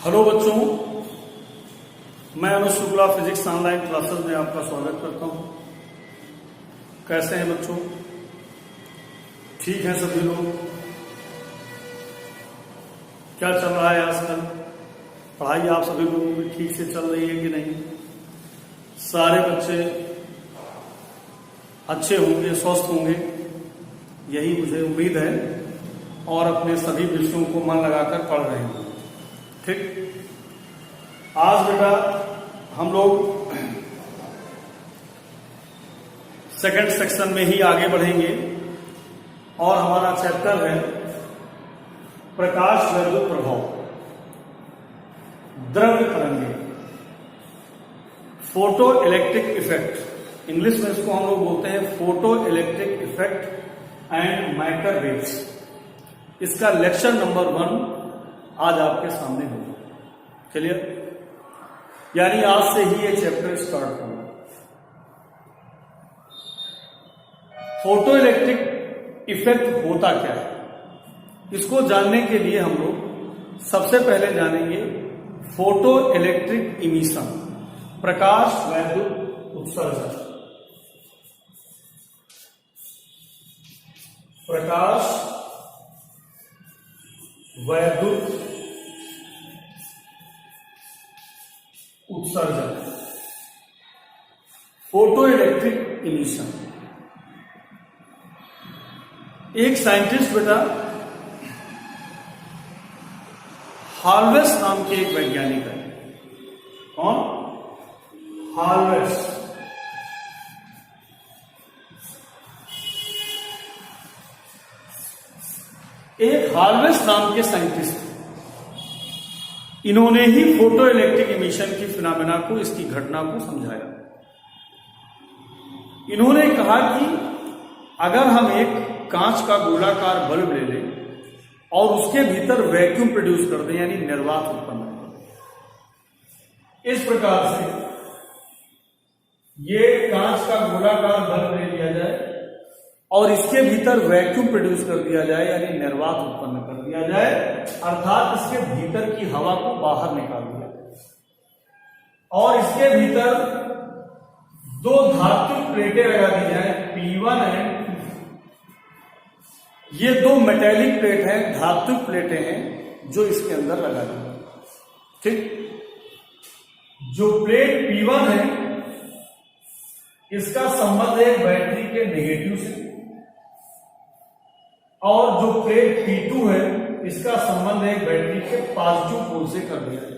Hello बच्चों, मैं अनुज Shukla physics online classes में आपका स्वागत करता हूं। कैसे हैं बच्चों? ठीक है सभी लोग? क्या चल रहा है आजकल? पढ़ाई आप सभी लोगों की ठीक से चल रही है कि नहीं? सारे बच्चे अच्छे होंगे, स्वस्थ होंगे, यही मुझे उम्मीद है, और अपने सभी विषयों को मन लगाकर पढ़ रहे हैं। ठीक, आज बेटा हम लोग सेकंड सेक्शन में ही आगे बढ़ेंगे और हमारा चैप्टर है प्रकाश वैद्युत प्रभाव, द्रव्य तरंगे, फोटो इलेक्ट्रिक इफेक्ट। इंग्लिश में इसको हम लोग बोलते हैं photo electric effect and microwaves. इसका लेक्चर नंबर 1 आज आपके सामने होगा। क्लियर? यानी आज से ही ये चैप्टर स्टार्ट होगा। फोटो इलेक्ट्रिक इफेक्ट होता क्या है, इसको जानने के लिए हम लोग सबसे पहले जानेंगे फोटो इलेक्ट्रिक इमिशन, प्रकाश वैद्युत उत्सर्जन। प्रकाश वैद्युत उत्सर्जन, फोटो इलेक्ट्रिक इमिशन। एक साइंटिस्ट बेटा हार्वेस नाम के एक वैज्ञानिक है। कौन? हार्वेस। एक हार्वेस नाम के साइंटिस्ट, इन्होंने ही फोटो इलेक्ट्रिक इमिशन की फिनोमेना को, इसकी घटना को समझाया। इन्होंने कहा कि अगर हम एक कांच का गोलाकार बल्ब ले लें और उसके भीतर वैक्यूम प्रोड्यूस कर दें, यानी निर्वात उत्पन्न कर, इस प्रकार से ये कांच का गोलाकार बल्ब ले लिया जाए और इसके भीतर वैक्यूम प्रोड्यूस कर दिया जाए, यानी निर्वात उत्पन्न कर दिया जाए, अर्थात इसके भीतर की हवा को बाहर निकाल दिया जाए, और इसके भीतर दो धातु प्लेटें लगा दी जाए, P1 एंड ये दो मेटेलिक प्लेट हैं, धातु प्लेटें हैं जो इसके अंदर लगा दी जाए। ठीक, जो प्लेट P1 है इसका संबंध है बैटरी के नेगेटिव से, और जो प्लेट P2 है इसका संबंध है बैटरी के पॉजिटिव पोल से कर दिया है,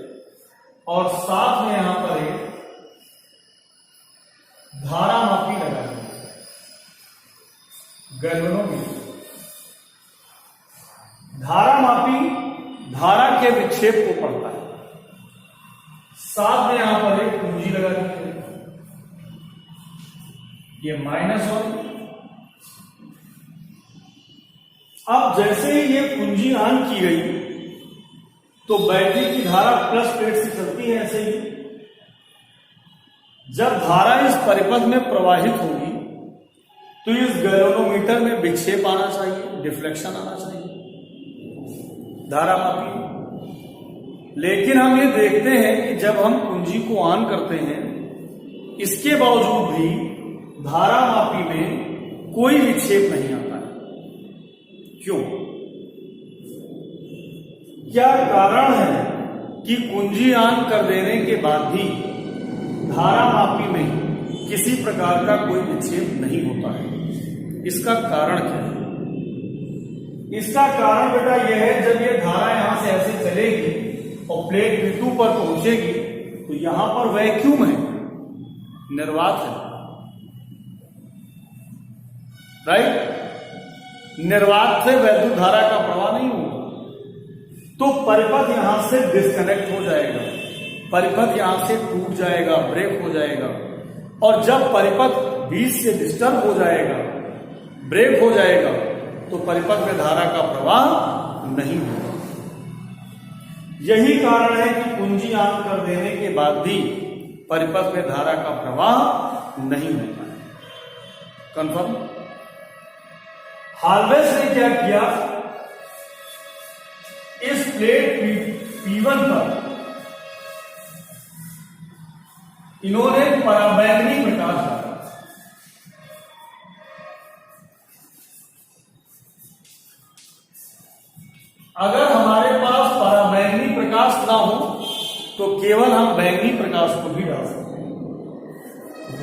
और साथ में यहां पर एक धारामापी लगा दिया है, गैल्वेनोमीटर। धारामापी धारा के विक्षेप को पढ़ता है, साथ में यहां पर एक कुंजी लगा दी है, ये -1। अब जैसे ही ये कुंजी ऑन की गई तो बैटरी की धारा प्लस प्लेट से चलती है। ऐसे ही जब धारा इस परिपथ में प्रवाहित होगी तो इस गैल्वेनोमीटर में विक्षेप आना चाहिए, डिफ्लेक्शन आना चाहिए, धारामापी। लेकिन हम ये देखते हैं कि जब हम कुंजी को ऑन करते हैं, इसके बावजूद भी धारामापी में कोई विक्षेप नहीं आता है। क्यों? क्या कारण है कि कुंजी ऑन कर देने के बाद भी धारामापी में किसी प्रकार का कोई विक्षेप नहीं होता है? इसका कारण क्या है? इसका कारण बेटा यह है, जब ये धारा यहां से ऐसे चलेगी और प्लेट P2 पर पहुंचेगी तो यहां पर वैक्यूम है, निर्वात है, राइट? निर्वात से वैद्युत धारा का प्रवाह नहीं होगा, तो परिपथ यहां से डिस्कनेक्ट हो जाएगा, परिपथ यहां से टूट जाएगा, ब्रेक हो जाएगा, और जब परिपथ बीच से डिस्टर्ब हो जाएगा, ब्रेक हो जाएगा, तो परिपथ में धारा का प्रवाह नहीं होगा। यही कारण है कि कुंजी ऑन कर देने के बाद भी परिपथ में धारा का प्रवाह नहीं होता है। कंफर्म? हार्वेस ने क्या किया, इस प्लेट P1 पर इन्होंने पराबैंगनी प्रकाश डाला। अगर हमारे पास पराबैंगनी प्रकाश ना हो तो केवल हम बैंगनी प्रकाश को भी डाल सकते हैं,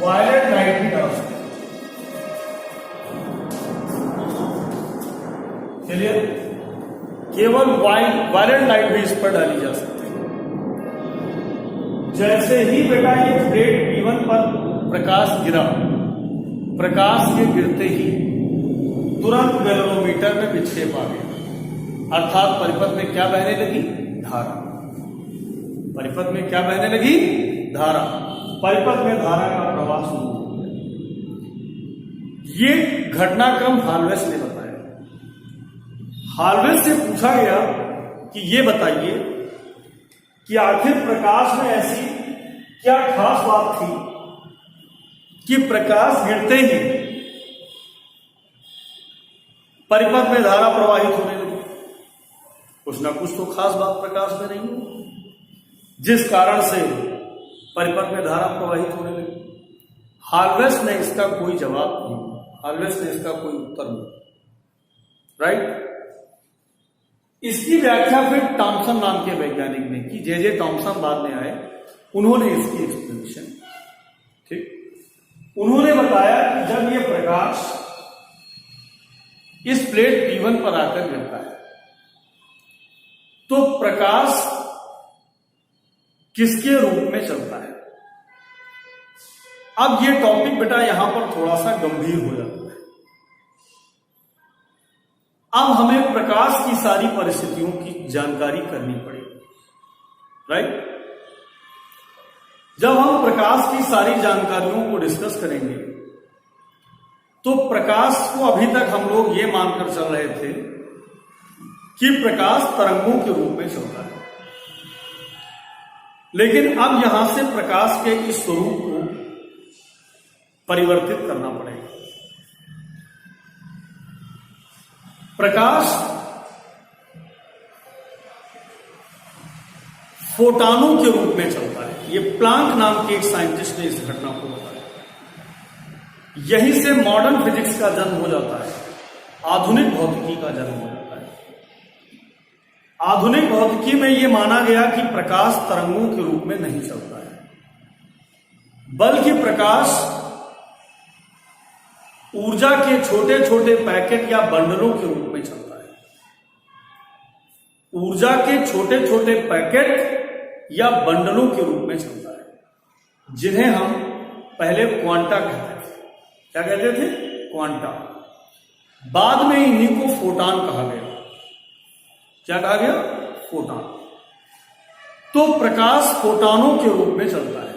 वायलेट लाइट भी डाल सकते हैं। चलिए, केवल वायलेट लाइट भी इस पर डाली जा सकती है। जैसे ही बेटा ये प्लेट P1 पर प्रकाश गिरा, प्रकाश के गिरते ही तुरंत गैल्वेनोमीटर में विक्षेप आ गया, अर्थात परिपथ में क्या बहने लगी? धारा। परिपथ में क्या बहने लगी? धारा। परिपथ में धारा का प्रवाह शुरू हो गया। ये घटनाक्रम हाल्वेस ने बताया। हाल्वेस से पूछा गया कि ये बताइए कि आखिर प्रकाश में ऐसी क्या खास बात थी कि प्रकाश गिरते ही परिपथ में धारा प्रवाहित होने लगी। कुछ ना कुछ तो खास बात प्रकाश में नहीं हो, जिस कारण से परिपथ में धारा प्रवाहित होने लगी। हाल्वेस ने इसका कोई जवाब नहीं, हाल्वेस ने इसका कोई उत्तर नहीं। राइट। इसकी व्याख्या फिर टॉमसन नाम के वैज्ञानिक ने की। जे टॉमसन बाद में आए, उन्होंने इसकी एक्सप्लेनेशन। ठीक। उन्होंने बताया कि जब ये प्रकाश इस प्लेट P1 पर आकर गिरता है तो प्रकाश किसके रूप में चलता है। अब ये टॉपिक बेटा यहां पर थोड़ा सा गंभीर हो जाता है। अब हमें प्रकाश की सारी परिस्थितियों की जानकारी करनी पड़ेगी। राइट। जब हम प्रकाश की सारी जानकारियों को डिस्कस करेंगे तो प्रकाश को अभी तक हम लोग ये मानकर चल रहे थे कि प्रकाश तरंगों के रूप में चलता है, लेकिन अब यहां से प्रकाश के इस स्वरूप को परिवर्तित करना पड़ेगा। प्रकाश फोटानों के रूप में चलता है। ये प्लांक नाम के एक साइंटिस्ट ने इस घटना को बताया। यहीं से मॉडर्न फिजिक्स का जन्म हो जाता है, आधुनिक भौतिकी का जन्म हो जाता है। आधुनिक भौतिकी में यह माना गया कि प्रकाश तरंगों के रूप में नहीं चलता है, बल्कि प्रकाश ऊर्जा के छोटे छोटे पैकेट या बंडलों के रूप में चलता है। ऊर्जा के छोटे छोटे पैकेट या बंडलों के रूप में चलता है, जिन्हें हम पहले क्वांटा कहते थे। क्या कहते थे? क्वांटा। बाद में इन्हीं को फोटान कहा गया। क्या कहा गया? फोटान। तो प्रकाश फोटानों के रूप में चलता है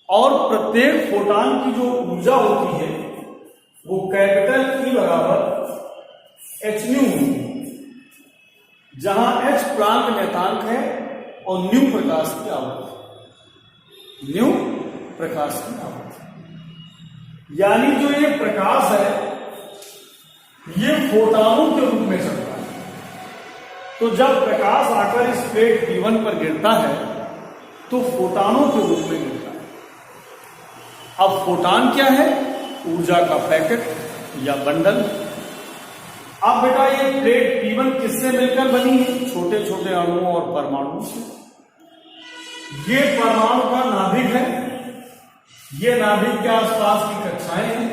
और प्रत्येक फोटान की जो ऊर्जा होती है वो कैपिटल E बराबर h न्यू होती है, जहां h प्लांक नियतांक है और न्यू प्रकाश की आवृत्ति। न्यू प्रकाश की आवृत्ति यानी जो ये प्रकाश है ये फोटानों के रूप में चलता है। तो जब प्रकाश आकर इस प्लेट P1 पर गिरता है तो फोटानों के रूप में गिरता है। अब फोटान क्या है? ऊर्जा का पैकेट या बंडल। अब बेटा ये प्लेट P1 किससे मिलकर बनी है? छोटे छोटे अणुओं और परमाणुओं से। ये परमाणु का नाभिक है। ये नाभिक के आसपास की कक्षाएं हैं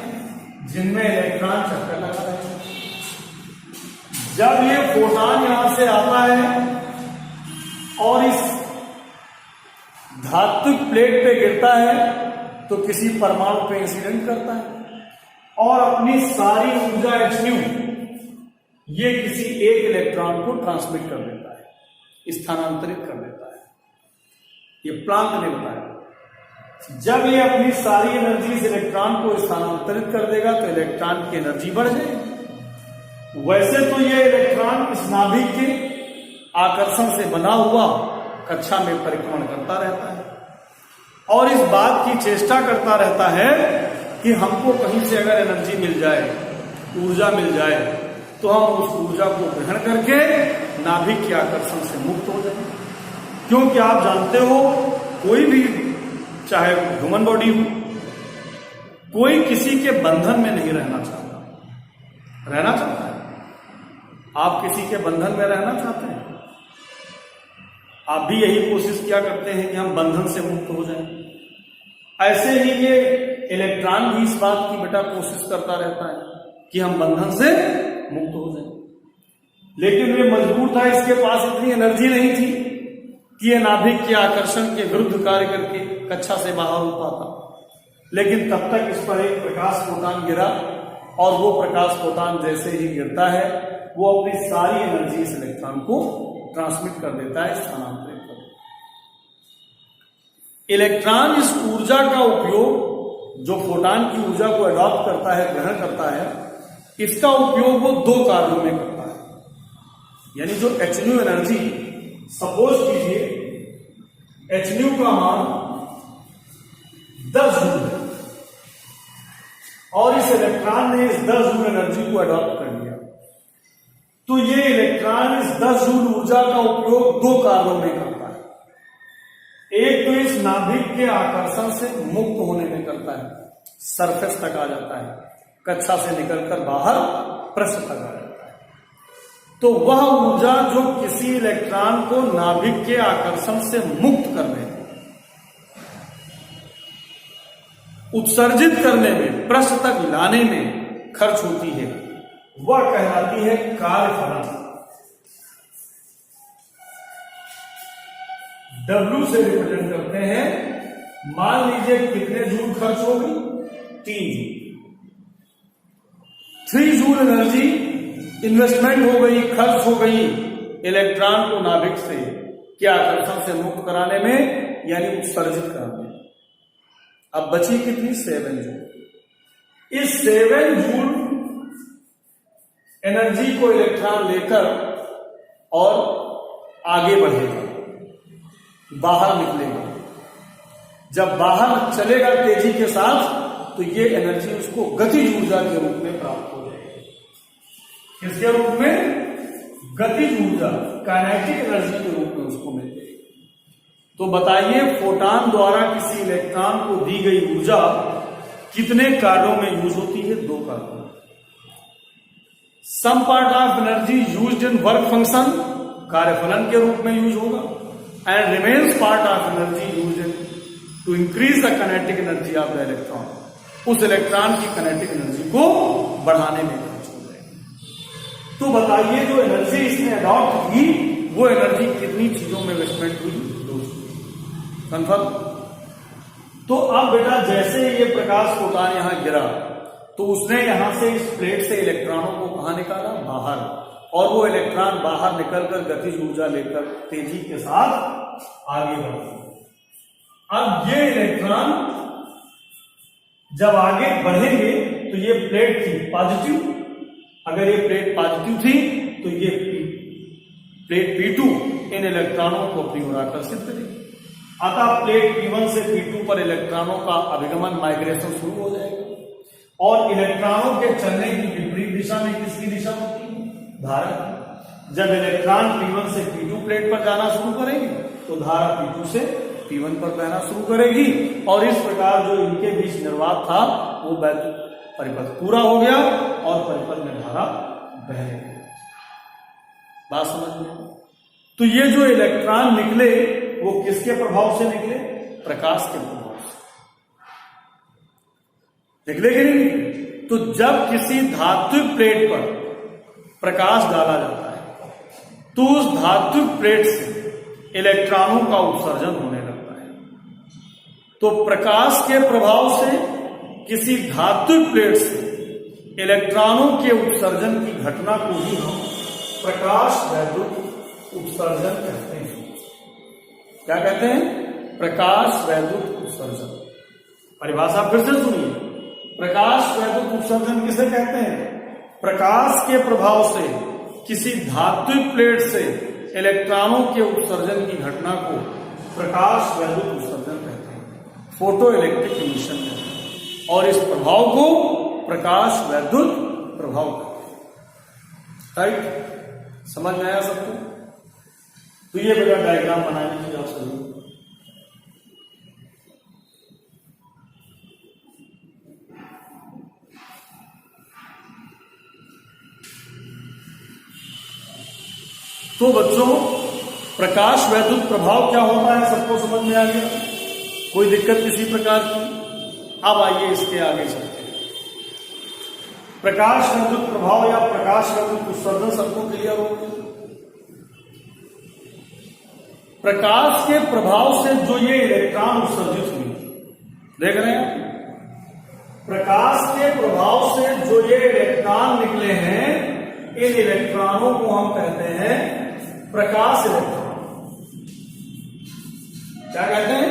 जिनमें इलेक्ट्रॉन चक्कर लगा रहे हैं। जब ये फोटान यहां से आता है और इस धात्विक प्लेट पे गिरता है तो किसी परमाणु पे इंसिडेंट करता है और अपनी सारी ऊर्जा h न्यू ये किसी एक इलेक्ट्रॉन को ट्रांसमिट कर देता है, स्थानांतरित कर देता है। ये प्लांक ने बताया। जब ये अपनी सारी एनर्जी इस इलेक्ट्रॉन को स्थानांतरित कर देगा तो इलेक्ट्रॉन की एनर्जी बढ़ जाएगी। वैसे तो ये इलेक्ट्रॉन इस नाभिक के आकर्षण से बना हुआ कक्षा में परिक्रमण करता रहता है और इस बात की चेष्टा करता रहता है कि हमको कहीं से अगर एनर्जी मिल जाए, ऊर्जा मिल जाए, तो हम उस ऊर्जा को ग्रहण करके नाभिक के आकर्षण से मुक्त हो जाए। क्योंकि आप जानते हो कोई भी चाहे ह्यूमन बॉडी हो, कोई किसी के बंधन में नहीं रहना चाहता। रहना चाहता है? आप किसी के बंधन में रहना चाहते हैं? आप भी यही कोशिश किया करते हैं कि हम बंधन से मुक्त हो जाएं। ऐसे ही ये इलेक्ट्रॉन भी इस बात की बेटा कोशिश करता रहता है कि हम बंधन से मुक्त हो जाएं, लेकिन वे मजबूर था, इसके पास इतनी एनर्जी नहीं थी कि ये नाभिक के आकर्षण के विरुद्ध कार्य करके कक्षा से बाहर हो पाता। लेकिन तब तक इस पर एक प्रकाश फोटान गिरा, और वो प्रकाश फोटान जैसे ही गिरता है वो अपनी सारी एनर्जी इस इलेक्ट्रॉन को ट्रांसमिट कर देता है, स्थानांतरित कर देता है। इलेक्ट्रॉन इस ऊर्जा का उपयोग, जो फोटान की ऊर्जा को अडॉप्ट करता है, ग्रहण करता है, इसका उपयोग वो दो कार्यों में करता है। यानी जो hν एनर्जी, सपोज कीजिए hν का मान 10 जूल है और इस इलेक्ट्रॉन ने इस 10 जूल एनर्जी को अडॉप्ट कर लिया, तो ये इलेक्ट्रॉन इस 10 जूल ऊर्जा का उपयोग दो कार्यों में करता है। एक तो इस नाभिक के आकर्षण से मुक्त होने में करता है, सरफेस तक आ जाता है, कक्षा से निकलकर बाहर पृष्ठ तक आ जाता है। तो वह ऊर्जा जो किसी इलेक्ट्रॉन को नाभिक के आकर्षण से मुक्त करने में, उत्सर्जित करने में, पृष्ठ तक लाने में खर्च होती है, वह कहलाती है कार्यफलन। W से रिप्रेजेंट करते हैं। मान लीजिए कितने जूल खर्च हो गई? 3 जूल। 3 जूल एनर्जी इन्वेस्टमेंट हो गई, खर्च हो गई इलेक्ट्रॉन को नाभिक से के आकर्षण से मुक्त कराने में, यानी उत्सर्जित कराने में। अब बची कितनी? 7 जूल। इस 7 जूल एनर्जी को इलेक्ट्रॉन लेकर और आगे बढ़ेगा, बाहर निकलेगा। जब बाहर चलेगा तेजी के साथ, तो ये एनर्जी उसको गतिज ऊर्जा के रूप में प्राप्त हो जाएगी। किसके रूप में? गतिज ऊर्जा, काइनेटिक एनर्जी के रूप में उसको मिल जाएगी। तो बताइए, फोटान द्वारा किसी इलेक्ट्रॉन को दी गई ऊर्जा कितने कार्यों में यूज होती है? 2 कार्यों में। Some part of energy used in work function, कार्यफलन के रूप में यूज होगा, and remains part of energy used in to increase the kinetic energy of the electron, उस इलेक्ट्रॉन की काइनेटिक एनर्जी को बढ़ाने में खर्च हो जाएगी। तो बताइए, जो एनर्जी इसने अडॉप्ट की, वो एनर्जी कितनी चीजों में इन्वेस्टमेंट हुई? 2 चीज। कंफर्म? तो अब बेटा जैसे ये प्रकाश फोटान यहां गिरा, तो उसने यहां से इस प्लेट से इलेक्ट्रॉनों को कहां निकाला? बाहर। और वो इलेक्ट्रॉन बाहर निकलकर गतिज ऊर्जा लेकर तेजी के साथ आगे बढ़ा। अब ये इलेक्ट्रॉन जब आगे बढ़ेंगे तो ये प्लेट थी पॉजिटिव, अगर ये प्लेट पॉजिटिव थी तो ये प्लेट P2 इन इलेक्ट्रॉनों को अपनी ओर आकर्षित करेगी। अतः प्लेट P1 से P2 पर इलेक्ट्रॉनों का अभिगमन, माइग्रेशन शुरू हो जाएगा, और इलेक्ट्रॉनों के चलने की विपरीत दिशा में किसकी दिशा होती है? धारा। जब इलेक्ट्रॉन P1 से P2 प्लेट पर जाना शुरू करेंगे, तो धारा P2 से P1 पर बहना शुरू करेगी, और इस प्रकार जो इनके बीच निर्वात था वो परिपथ पूरा हो गया और परिपथ में धारा बह गई। बात समझ में? तो ये जो इलेक्ट्रॉन निकले वो किसके प्रभाव से निकले? प्रकाश के प्रभाव से निकले कि नहीं? तो जब किसी धात्विक प्लेट पर प्रकाश डाला जाता है, तो उस धात्विक प्लेट से इलेक्ट्रॉनों का उत्सर्जन होने लगता है। तो प्रकाश के प्रभाव से किसी धात्विक प्लेट से इलेक्ट्रॉनों के उत्सर्जन की घटना को ही हम प्रकाश वैद्युत उत्सर्जन कहते हैं। क्या कहते हैं? प्रकाश वैद्युत उत्सर्जन। परिभाषा फिर से सुनिए। प्रकाश वैद्युत उत्सर्जन किसे कहते हैं? प्रकाश के प्रभाव से किसी धात्विक प्लेट से इलेक्ट्रॉनों के उत्सर्जन की घटना को प्रकाश वैद्युत उत्सर्जन कहते हैं, फोटो इलेक्ट्रिक इमिशन कहते हैं, और इस प्रभाव को प्रकाश वैद्युत प्रभाव कहते हैं। राइट? समझ में आया सबको? तो ये बेटा डायग्राम बनाने की जरूरत है। तो बच्चों, प्रकाश वैद्युत प्रभाव क्या होता है सबको समझ में आ गया? कोई दिक्कत किसी प्रकार की? अब आइए इसके आगे चलते हैं। प्रकाश वैद्युत प्रभाव या प्रकाश वैद्युत उत्सर्जन सबको क्लियर हो गया? प्रकाश के प्रभाव से जो ये इलेक्ट्रॉन उत्सर्जित हुए, देख रहे हैं? प्रकाश के प्रभाव से जो ये इलेक्ट्रॉन निकले हैं, इन इलेक्ट्रॉनों को हम कहते हैं प्रकाश इलेक्ट्रॉन। क्या कहते हैं?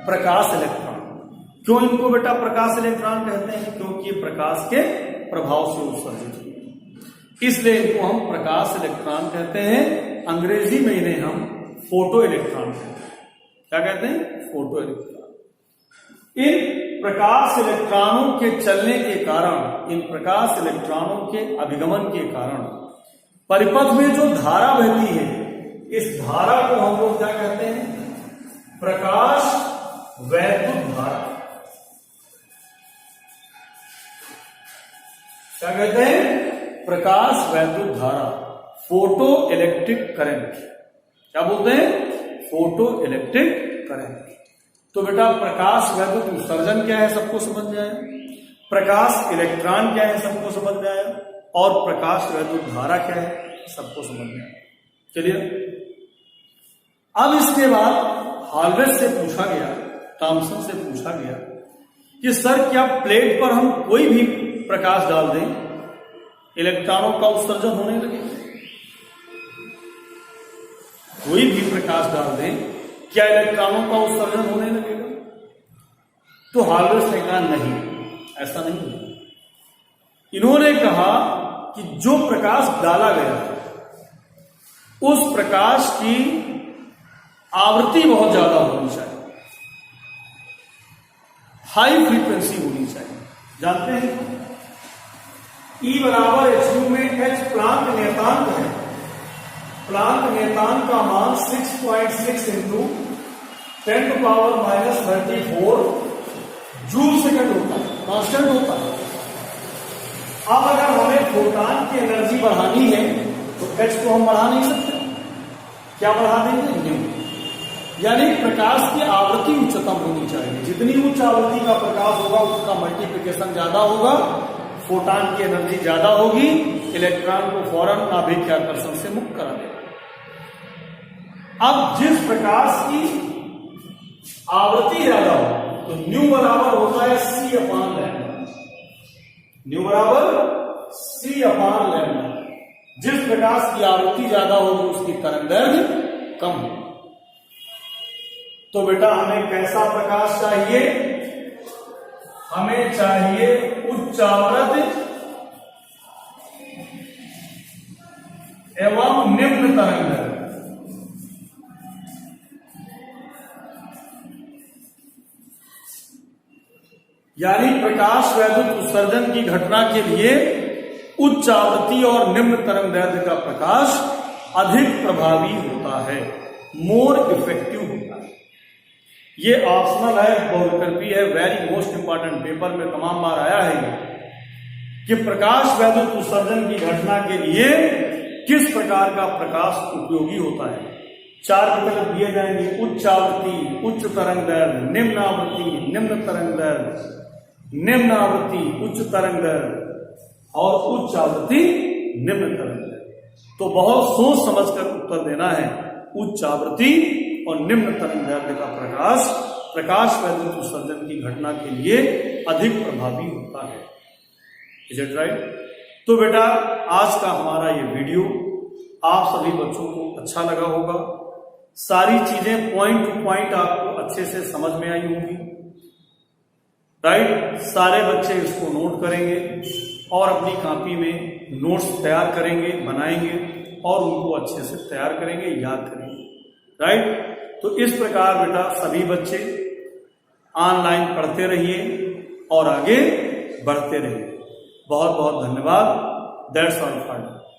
प्रकाश इलेक्ट्रॉन। क्यों इनको बेटा प्रकाश इलेक्ट्रॉन कहते हैं? क्योंकि ये प्रकाश के प्रभाव से उत्सर्जित हुए, इसलिए इनको हम प्रकाश इलेक्ट्रॉन कहते हैं। अंग्रेजी में इन्हें हम फोटो इलेक्ट्रॉन कहते हैं। क्या कहते हैं? Photo electron. इन प्रकाश इलेक्ट्रॉनों के चलने के कारण, इन प्रकाश इलेक्ट्रॉनों के अभिगमन के कारण परिपथ में जो धारा बहती है, इस धारा को हम लोग क्या कहते हैं? प्रकाश वैद्युत धारा। क्या कहते हैं? प्रकाश वैद्युत धारा, फोटो इलेक्ट्रिक करंट। क्या बोलते हैं? Photo electric current. तो बेटा प्रकाश वैद्युत उत्सर्जन क्या है सबको समझ में आया, प्रकाश इलेक्ट्रॉन क्या है सबको समझ में आया, और प्रकाश वैद्युत धारा क्या है सबको समझ में आया। चलिए, अब इसके बाद हाल्वेज से पूछा गया, थॉमसन से पूछा गया कि सर क्या प्लेट पर हम कोई भी प्रकाश डाल दें, इलेक्ट्रॉनों का उत्सर्जन होने लगे? कोई भी प्रकाश डाल दें, क्या इलेक्ट्रॉनों का उत्सर्जन होने लगेगा? तो हाल्वेज ने कहा नहीं, ऐसा नहीं है। इन्होंने कहा कि जो प्रकाश डाला गया है, उस प्रकाश की आवृत्ति बहुत ज्यादा होनी चाहिए, हाई फ्रीक्वेंसी होनी चाहिए। जानते हैं E बराबर hν में h प्लांक नियतांक है। प्लांक नियतांक का मान 6.6 इंटू 10⁻⁻34 जूल सेकंड होता है, कांस्टेंट होता है। अब अगर हमें फोटॉन की एनर्जी बढ़ानी है तो h को हम बढ़ा नहीं सकते। क्या बढ़ा देंगे? न्यू। यानी प्रकाश की आवृत्ति उच्चतम होनी चाहिए। जितनी उच्च आवृत्ति का प्रकाश होगा उसका मल्टीप्लिकेशन ज्यादा होगा, फोटॉन की एनर्जी ज्यादा होगी, इलेक्ट्रॉन को फौरन नाभिक के आकर्षण से मुक्त करा देगा। अब जिस प्रकाश की आवृत्ति ज्यादा हो तो न्यू बराबर होता है C/λ। न्यू बराबर C/λ। जिस प्रकाश की आवृत्ति ज्यादा होगी उसकी तरंगदैर्घ्य कम होगी। तो बेटा हमें कैसा प्रकाश चाहिए? हमें चाहिए उच्च आवृत्ति एवं निम्न तरंगदैर्घ्य। यानी प्रकाश वैद्युत उत्सर्जन की घटना के लिए उच्च आवृत्ति और निम्न तरंगदैर्घ्य का प्रकाश अधिक प्रभावी होता है, मोर इफेक्टिव होता है। ये ऑप्शनल है, बहुविकल्पी है, वेरी मोस्ट इंपॉर्टेंट, पेपर में तमाम बार आया है ये कि प्रकाश वैद्युत उत्सर्जन की घटना के लिए किस प्रकार का प्रकाश उपयोगी होता है। 4 विकल्प दिए जाएंगे: उच्च आवृत्ति, उच्च तरंगदैर्घ्य, निम्न आवृत्ति, निम्न तरंगदैर्घ्य, निम्न आवृत्ति, उच्च तरंगदैर्घ्य और उच्च आवृत्ति, निम्न तरंगदैर्घ्य। तो बहुत सोच समझकर उत्तर देना है। उच्च आवृत्ति और निम्न तरंगदैर्घ्य का प्रकाश प्रकाश वैद्युत उत्सर्जन की घटना के लिए अधिक प्रभावी होता है। Is it right? तो बेटा आज का हमारा ये वीडियो आप सभी बच्चों को अच्छा लगा होगा। सारी चीजें पॉइंट टू पॉइंट आपको अच्छे से समझ में आई होंगी, राइट? सारे बच्चे इसको नोट करेंगे और अपनी कॉपी में नोट्स तैयार करेंगे, बनाएंगे और उनको अच्छे से तैयार करेंगे, याद करेंगे, राइट? तो इस प्रकार बेटा सभी बच्चे ऑनलाइन पढ़ते रहिए और आगे बढ़ते रहिए। बहुत बहुत धन्यवाद। That's all for now.